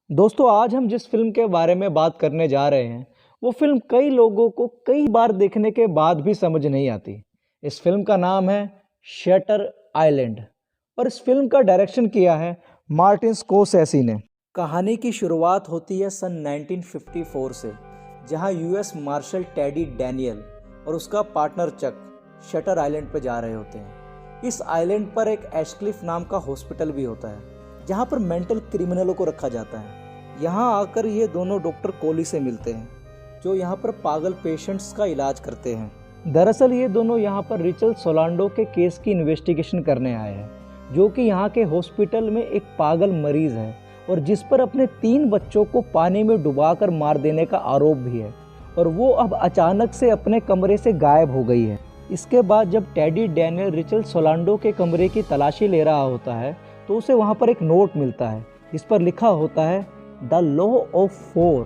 दोस्तों आज हम जिस फिल्म के बारे में बात करने जा रहे हैं वो फिल्म कई लोगों को कई बार देखने के बाद भी समझ नहीं आती। इस फिल्म का नाम है शटर आइलैंड और इस फिल्म का डायरेक्शन किया है मार्टिन स्कोसेसी ने। कहानी की शुरुआत होती है सन 1954 से, जहां यूएस मार्शल टेडी डैनियल और उसका पार्टनर चक शटर आइलैंड पर जा रहे होते हैं। इस आइलैंड पर एक एशक्लिफ नाम का हॉस्पिटल भी होता है जहां पर मेंटल क्रिमिनलों को रखा जाता है। यहाँ आकर ये दोनों डॉक्टर कोली से मिलते हैं जो यहाँ पर पागल पेशेंट्स का इलाज करते हैं। दरअसल ये दोनों यहाँ पर रिचल सोलांडो के केस की इन्वेस्टिगेशन करने आए हैं, जो कि यहाँ के हॉस्पिटल में एक पागल मरीज है और जिस पर अपने 3 बच्चों को पानी में डुबाकर मार देने का आरोप भी है, और वो अब अचानक से अपने कमरे से गायब हो गई है। इसके बाद जब टेडी डैनियल रिचल सोलांडो के कमरे की तलाशी ले रहा होता है तो उसे वहाँ पर एक नोट मिलता है जिस पर लिखा होता है the law of 4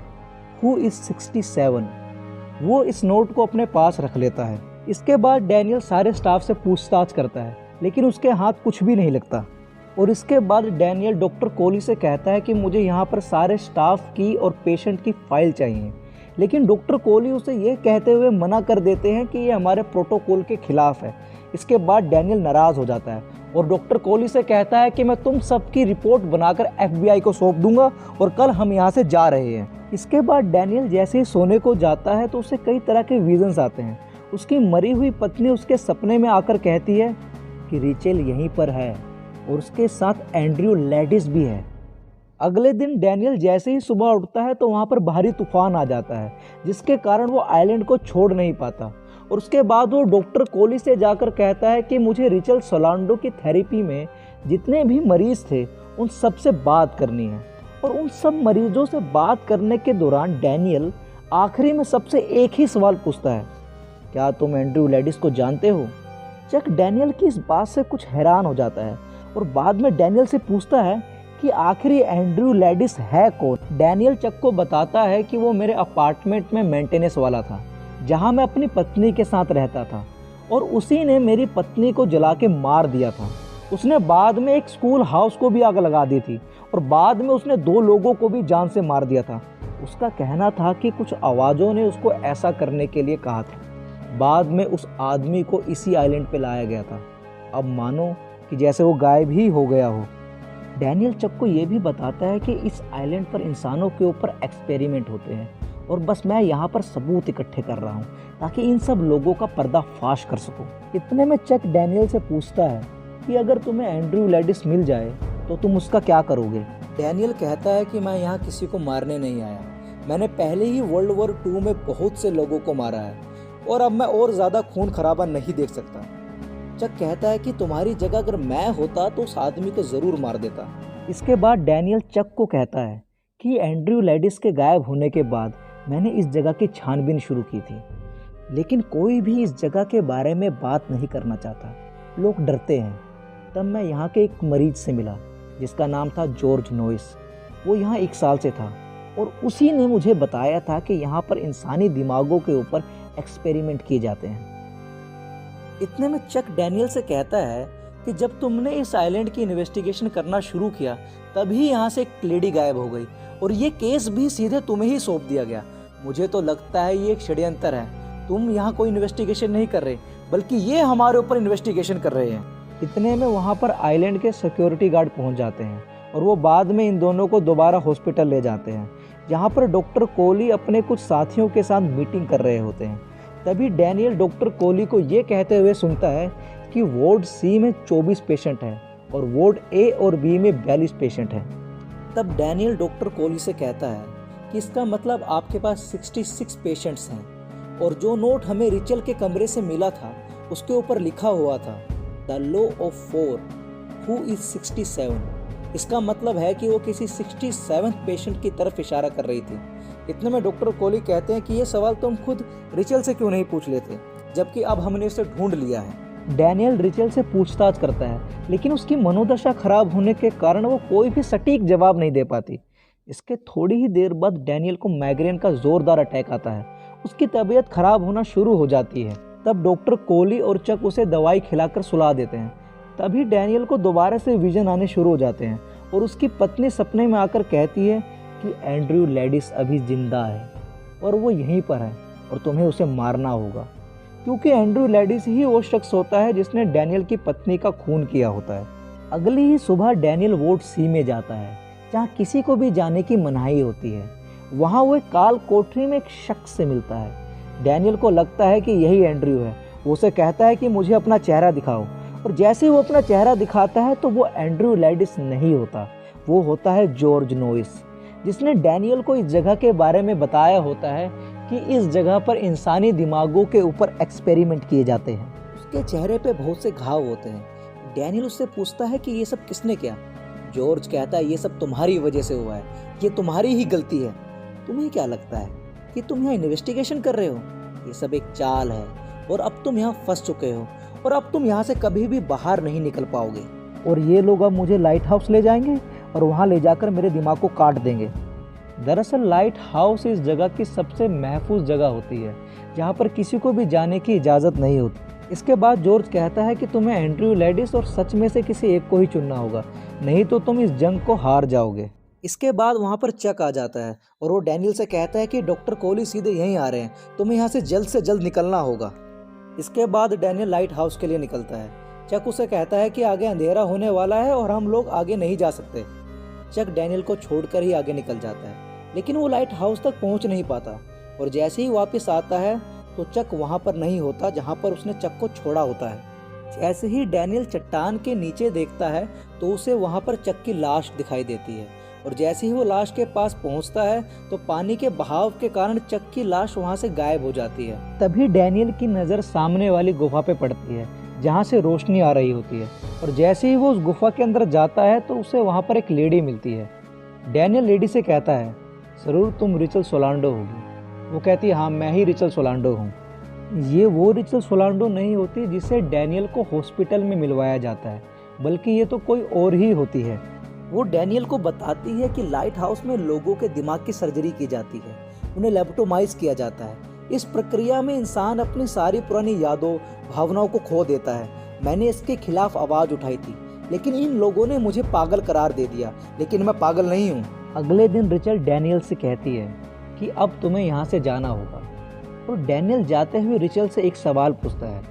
who is 67। वो इस नोट को अपने पास रख लेता है। इसके बाद डैनियल सारे स्टाफ से पूछताछ करता है लेकिन उसके हाथ कुछ भी नहीं लगता, और इसके बाद डैनियल डॉक्टर कोली से कहता है कि मुझे यहाँ पर सारे स्टाफ की और पेशेंट की फाइल चाहिए, लेकिन डॉक्टर कोली उसे यह कहते हुए मना कर देते हैं कि ये हमारे प्रोटोकॉल के खिलाफ है। इसके बाद डैनियल नाराज़ हो जाता है और डॉक्टर कोली से कहता है कि मैं तुम सबकी रिपोर्ट बनाकर FBI को सौंप दूंगा और कल हम यहाँ से जा रहे हैं। इसके बाद डैनियल जैसे ही सोने को जाता है तो उसे कई तरह के विजन्स आते हैं। उसकी मरी हुई पत्नी उसके सपने में आकर कहती है कि रिचेल यहीं पर है और उसके साथ एंड्रयू लैडिस भी है। अगले दिन डैनियल जैसे ही सुबह उठता है तो वहाँ पर भारी तूफान आ जाता है जिसके कारण वो आइलैंड को छोड़ नहीं पाता, और उसके बाद वो डॉक्टर कोली से जाकर कहता है कि मुझे रिचल सोलांडो की थेरेपी में जितने भी मरीज थे उन सब से बात करनी है। और उन सब मरीजों से बात करने के दौरान डैनियल आखिरी में सबसे एक ही सवाल पूछता है, क्या तुम एंड्रयू लैडिस को जानते हो? चक डैनियल की इस बात से कुछ हैरान हो जाता है और बाद में डैनियल से पूछता है कि आखिर एंड्रयू लैडिस है कौन। डैनियल चक को बताता है कि वो मेरे अपार्टमेंट में मेंटेनेंस वाला था जहां मैं अपनी पत्नी के साथ रहता था, और उसी ने मेरी पत्नी को जला के मार दिया था। उसने बाद में एक स्कूल हाउस को भी आग लगा दी थी और बाद में उसने 2 लोगों को भी जान से मार दिया था। उसका कहना था कि कुछ आवाज़ों ने उसको ऐसा करने के लिए कहा था। बाद में उस आदमी को इसी आइलैंड पे लाया गया था। अब मानो कि जैसे वो गायब ही हो गया हो। डैनियल चक को ये भी बताता है कि इस आइलैंड पर इंसानों के ऊपर एक्सपेरिमेंट होते हैं और बस मैं यहाँ पर सबूत इकट्ठे कर रहा हूँ ताकि इन सब लोगों का पर्दाफाश कर सकूँ। इतने में चक डैनियल से पूछता है कि अगर तुम्हें एंड्रयू लैडिस मिल जाए तो तुम उसका क्या करोगे? डैनियल कहता है कि मैं यहाँ किसी को मारने नहीं आया, मैंने पहले ही वर्ल्ड वॉर 2 में बहुत से लोगों को मारा है और अब मैं और ज़्यादा खून खराबा नहीं देख सकता। चक कहता है कि तुम्हारी जगह अगर मैं होता तो उस आदमी को ज़रूर मार देता। इसके बाद डैनियल चक को कहता है कि एंड्रयू लैडिस के गायब होने के बाद मैंने इस जगह की छानबीन शुरू की थी, लेकिन कोई भी इस जगह के बारे में बात नहीं करना चाहता, लोग डरते हैं। तब मैं यहाँ के एक मरीज से मिला जिसका नाम था जॉर्ज नोइस। वो यहाँ 1 साल से था और उसी ने मुझे बताया था कि यहाँ पर इंसानी दिमागों के ऊपर एक्सपेरिमेंट किए जाते हैं। इतने में चक डैनियल से कहता है कि जब तुमने इस आइलैंड की इन्वेस्टिगेशन करना शुरू किया तभी यहाँ से एक लेडी गायब हो गई और ये केस भी सीधे तुम्हें ही सौंप दिया गया। मुझे तो लगता है ये एक षड्यंत्र है, तुम यहाँ कोई इन्वेस्टिगेशन नहीं कर रहे बल्कि ये हमारे ऊपर इन्वेस्टिगेशन कर रहे हैं। इतने में वहाँ पर आइलैंड के सिक्योरिटी गार्ड पहुँच जाते हैं और वो बाद में इन दोनों को दोबारा हॉस्पिटल ले जाते हैं जहाँ पर डॉक्टर कोली अपने कुछ साथियों के साथ मीटिंग कर रहे होते हैं। तभी डैनियल डॉक्टर कोली को ये कहते हुए सुनता है कि वार्ड C में 24 पेशेंट हैं और वार्ड A और B में 42 पेशेंट हैं। तब डैनियल डॉक्टर कोली से कहता है कि इसका मतलब आपके पास 66 पेशेंट्स हैं और जो नोट हमें रिचल के कमरे से मिला था उसके ऊपर लिखा हुआ था the law of 4 who is 67। इसका मतलब है कि वो किसी 67th पेशेंट की तरफ इशारा कर रही थी। इतने में डॉक्टर कोली कहते हैं कि ये सवाल तुम खुद रिचल से क्यों नहीं पूछ लेते, जबकि अब हमने उसे ढूंढ लिया है। डैनियल रिचल से पूछताछ करता है लेकिन उसकी मनोदशा खराब होने के कारण वो कोई भी सटीक जवाब नहीं दे पाती। इसके थोड़ी ही देर बाद डैनियल को माइग्रेन का जोरदार अटैक आता है, उसकी तबीयत खराब होना शुरू हो जाती है। तब डॉक्टर कोली और चक उसे दवाई खिलाकर सुला देते हैं। तभी डैनियल को दोबारा से विजन आने शुरू हो जाते हैं और उसकी पत्नी सपने में आकर कहती है कि एंड्रयू लैडिस अभी जिंदा है और वो यहीं पर है और तुम्हें उसे मारना होगा, क्योंकि एंड्रयू लैडिस ही वो शख्स होता है जिसने डैनियल की पत्नी का खून किया होता है। अगली ही सुबह डैनियल वार्ड सी में जाता है, जहाँ किसी को भी जाने की मनाही होती है। वहाँ वो एक काल कोठरी में एक शख्स से मिलता है। डैनियल को लगता है कि यही एंड्रयू है। वो उसे कहता है कि मुझे अपना चेहरा दिखाओ, और जैसे ही वो अपना चेहरा दिखाता है तो वो एंड्रयू लैडिस नहीं होता, वो होता है जॉर्ज नोइस, जिसने डैनियल को इस जगह के बारे में बताया होता है कि इस जगह पर इंसानी दिमागों के ऊपर एक्सपेरिमेंट किए जाते हैं। उसके चेहरे पे बहुत से घाव होते हैं। डैनियल उससे पूछता है कि ये सब किसने किया। जॉर्ज कहता है ये सब तुम्हारी वजह से हुआ है, ये तुम्हारी ही गलती है। तुम्हें क्या लगता है कि तुम यहाँ इन्वेस्टिगेशन कर रहे हो? ये सब एक चाल है और अब तुम यहाँ फंस चुके हो और अब तुम यहाँ से कभी भी बाहर नहीं निकल पाओगे। और ये लोग अब मुझे लाइट हाउस ले जाएंगे और वहाँ ले जाकर मेरे दिमाग को काट देंगे। दरअसल लाइट हाउस इस जगह की सबसे महफूज जगह होती है, जहाँ पर किसी को भी जाने की इजाज़त नहीं होती। इसके बाद जॉर्ज कहता है कि तुम्हें एंड्रयू लैडिस और सच में से किसी एक को ही चुनना होगा, नहीं तो तुम इस जंग को हार जाओगे। इसके बाद वहाँ पर चक आ जाता है और वो डैनियल से कहता है कि डॉक्टर कोली सीधे यहीं आ रहे हैं, तुम्हें यहाँ से जल्द निकलना होगा। इसके बाद डैनियल लाइट हाउस के लिए निकलता है। चक उसे कहता है कि आगे अंधेरा होने वाला है और हम लोग आगे नहीं जा सकते। चक डैनियल को छोड़कर ही आगे निकल जाता है, लेकिन वो लाइट हाउस तक पहुंच नहीं पाता और जैसे ही वापस आता है तो चक वहां पर नहीं होता जहां पर उसने चक को छोड़ा होता है। जैसे ही डैनियल चट्टान के नीचे देखता है तो उसे वहां पर चक की लाश दिखाई देती है और जैसे ही वो लाश के पास पहुंचता है तो पानी के बहाव के कारण चक की लाश वहां से गायब हो जाती है। तभी डैनियल की नज़र सामने वाली गुफा पे पड़ती है, जहाँ से रोशनी आ रही होती है, और जैसे ही वो उस गुफा के अंदर जाता है तो उसे वहाँ पर एक लेडी मिलती है। डैनियल लेडी से कहता है, ज़रूर तुम रिचल सोलांडो होगी। वो कहती है, हाँ मैं ही रिचल सोलांडो हूँ। ये वो रिचल सोलांडो नहीं होती जिसे डैनियल को हॉस्पिटल में मिलवाया जाता है, बल्कि ये तो कोई और ही होती है। वो डैनियल को बताती है कि लाइट हाउस में लोगों के दिमाग की सर्जरी की जाती है, उन्हें लैप्टोमाइज किया जाता है। इस प्रक्रिया में इंसान अपनी सारी पुरानी यादों, भावनाओं को खो देता है। मैंने इसके खिलाफ आवाज़ उठाई थी, लेकिन इन लोगों ने मुझे पागल करार दे दिया, लेकिन मैं पागल नहीं हूँ। अगले दिन रिचल डैनियल से कहती है कि अब तुम्हें यहाँ से जाना होगा, और डैनियल जाते हुए रिचल से एक सवाल पूछता है,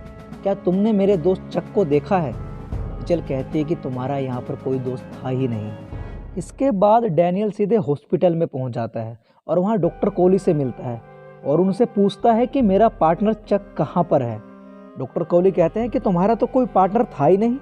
क्या तुमने मेरे दोस्त चक को देखा है? रिचल कहती है कि तुम्हारा यहाँ पर कोई दोस्त था ही नहीं। इसके बाद डैनियल सीधे हॉस्पिटल में पहुँच जाता है और वहाँ डॉक्टर कोली से मिलता है और उनसे पूछता है कि मेरा पार्टनर चक कहाँ पर है। डॉक्टर कोली कहते हैं कि तुम्हारा तो कोई पार्टनर था ही नहीं,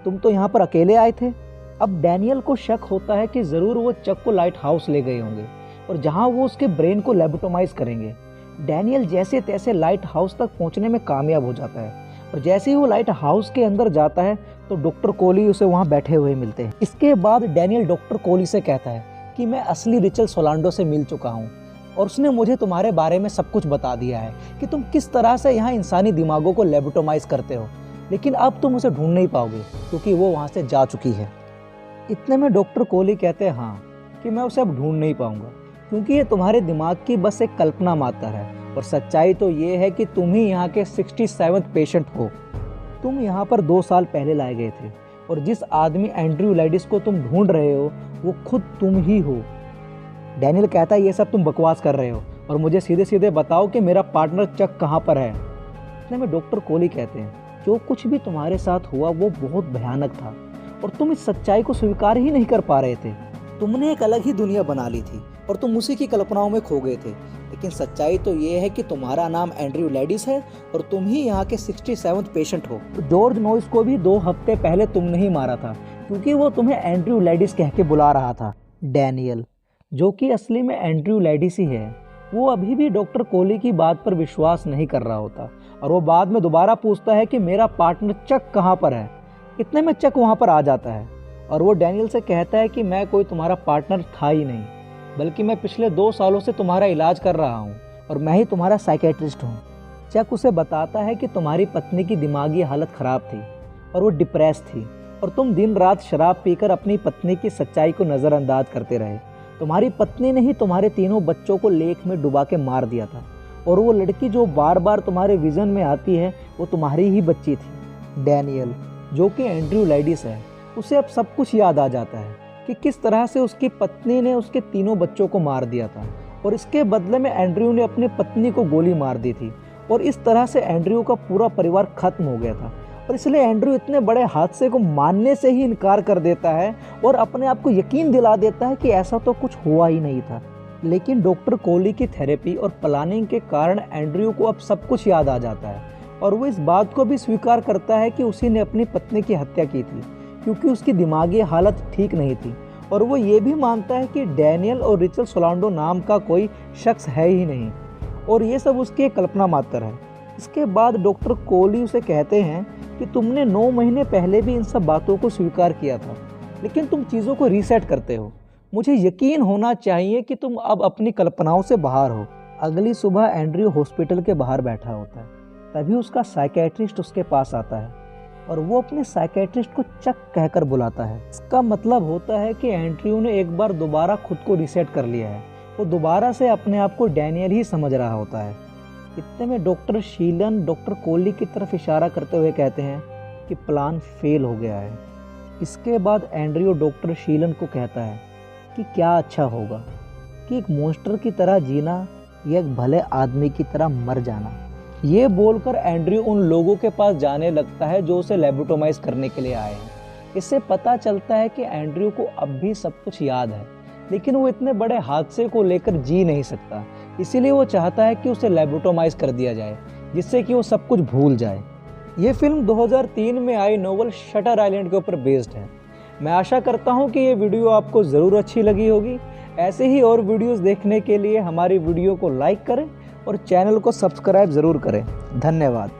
तुम तो यहाँ पर अकेले आए थे। अब डैनियल को शक होता है कि ज़रूर वो चक को लाइट हाउस ले गए होंगे और जहाँ वो उसके ब्रेन को लैप्टोमाइज करेंगे। डैनियल जैसे तैसे लाइट हाउस तक पहुँचने में कामयाब हो जाता है और जैसे ही वो लाइट हाउस के अंदर जाता है तो डॉक्टर कोली उसे वहाँ बैठे हुए मिलते हैं। इसके बाद डैनियल डॉक्टर कोली से कहता है कि मैं असली रिचल सोलांडो से मिल चुका हूँ और उसने मुझे तुम्हारे बारे में सब कुछ बता दिया है कि तुम किस तरह से यहाँ इंसानी दिमागों को लैप्टोमाइज करते हो, लेकिन अब तुम उसे ढूंढ नहीं पाओगे क्योंकि वो वहाँ से जा चुकी है। इतने में डॉक्टर कोली कहते हैं हाँ कि मैं उसे अब ढूंढ नहीं पाऊंगा क्योंकि ये तुम्हारे दिमाग की बस एक कल्पना मात्र है और सच्चाई तो ये है कि तुम ही यहाँ के 67वें पेशेंट हो। तुम यहाँ पर 2 साल पहले लाए गए थे और जिस आदमी एंड्रयू लैडिस को तुम ढूंढ रहे हो वो खुद तुम ही हो। डैनियल कहता है ये सब तुम बकवास कर रहे हो और मुझे सीधे सीधे बताओ कि मेरा पार्टनर चक कहाँ पर है। इतने में डॉक्टर कोली कहते हैं जो कुछ भी तुम्हारे साथ हुआ वो बहुत भयानक था और तुम इस सच्चाई को स्वीकार ही नहीं कर पा रहे थे। तुमने एक अलग ही दुनिया बना ली थी और तुम उसी की कल्पनाओं में खो गए थे, लेकिन सच्चाई तो ये है कि तुम्हारा नाम एंड्रयू लैडिस है और तुम ही यहाँ के 67वें पेशेंट हो। जॉर्ज नोइस को भी 2 हफ्ते पहले तुमने ही मारा था क्योंकि वो तुम्हें एंड्रयू लैडिस कह के बुला रहा था। डैनियल, जो कि असली में एंड्रयू लैडिस ही है, वो अभी भी डॉक्टर कोली की बात पर विश्वास नहीं कर रहा होता और वो बाद में दोबारा पूछता है कि मेरा पार्टनर चक कहाँ पर है। इतने में चक वहाँ पर आ जाता है और वो डैनियल से कहता है कि मैं कोई तुम्हारा पार्टनर था ही नहीं, बल्कि मैं पिछले 2 सालों से तुम्हारा इलाज कर रहा हूँ और मैं ही तुम्हारा साइकेट्रिस्ट हूँ। चक उसे बताता है कि तुम्हारी पत्नी की दिमागी हालत ख़राब थी और वो डिप्रेस थी और तुम दिन रात शराब पीकर अपनी पत्नी की सच्चाई को नज़रअंदाज करते रहे। तुम्हारी पत्नी ने ही तुम्हारे 3 बच्चों को लेक में डुबा के मार दिया था और वो लड़की जो बार बार तुम्हारे विजन में आती है वो तुम्हारी ही बच्ची थी। डैनियल, जो कि एंड्रयू लैडिस है, उसे अब सब कुछ याद आ जाता है कि किस तरह से उसकी पत्नी ने उसके तीनों बच्चों को मार दिया था और इसके बदले में एंड्रयू ने अपनी पत्नी को गोली मार दी थी और इस तरह से एंड्रयू का पूरा परिवार खत्म हो गया था। और इसलिए एंड्रयू इतने बड़े हादसे को मानने से ही इनकार कर देता है और अपने आप को यकीन दिला देता है कि ऐसा तो कुछ हुआ ही नहीं था। लेकिन डॉक्टर कोली की थेरेपी और प्लानिंग के कारण एंड्रयू को अब सब कुछ याद आ जाता है और वो इस बात को भी स्वीकार करता है कि उसी ने अपनी पत्नी की हत्या की थी क्योंकि उसकी दिमागी हालत ठीक नहीं थी। और वो ये भी मानता है कि डैनियल और रिचल सोलांडो नाम का कोई शख्स है ही नहीं और ये सब उसकी एक कल्पना मात्र है। इसके बाद डॉक्टर कोली उसे कहते हैं कि तुमने 9 महीने पहले भी इन सब बातों को स्वीकार किया था, लेकिन तुम चीज़ों को रीसेट करते हो। मुझे यकीन होना चाहिए कि तुम अब अपनी कल्पनाओं से बाहर हो। अगली सुबह एंड्रयू हॉस्पिटल के बाहर बैठा होता है, तभी उसका साइकेट्रिस्ट उसके पास आता है और वो अपने साइकेट्रिस्ट को चक कहकर बुलाता है। इसका मतलब होता है कि एंड्रयू ने एक बार दोबारा खुद को रीसेट कर लिया है। वो दोबारा से अपने आप को डैनियल ही समझ रहा होता है। इतने में डॉक्टर शीलन डॉक्टर कोली की तरफ इशारा करते हुए कहते हैं कि प्लान फेल हो गया है। इसके बाद एंड्रयू डॉक्टर शीलन को कहता है कि क्या अच्छा होगा कि एक मॉन्स्टर की तरह जीना या एक भले आदमी की तरह मर जाना। ये बोलकर एंड्रयू उन लोगों के पास जाने लगता है जो उसे लैबोटोमाइज करने के लिए आए हैं। इससे पता चलता है कि एंड्रयू को अब भी सब कुछ याद है, लेकिन वो इतने बड़े हादसे को लेकर जी नहीं सकता, इसीलिए वो चाहता है कि उसे लैबोटोमाइज कर दिया जाए जिससे कि वो सब कुछ भूल जाए। ये फिल्म 2003 में आई नोवेल शटर आइलैंड के ऊपर बेस्ड है। मैं आशा करता हूँ कि ये वीडियो आपको ज़रूर अच्छी लगी होगी। ऐसे ही और वीडियोस देखने के लिए हमारी वीडियो को लाइक करें और चैनल को सब्सक्राइब ज़रूर करें। धन्यवाद।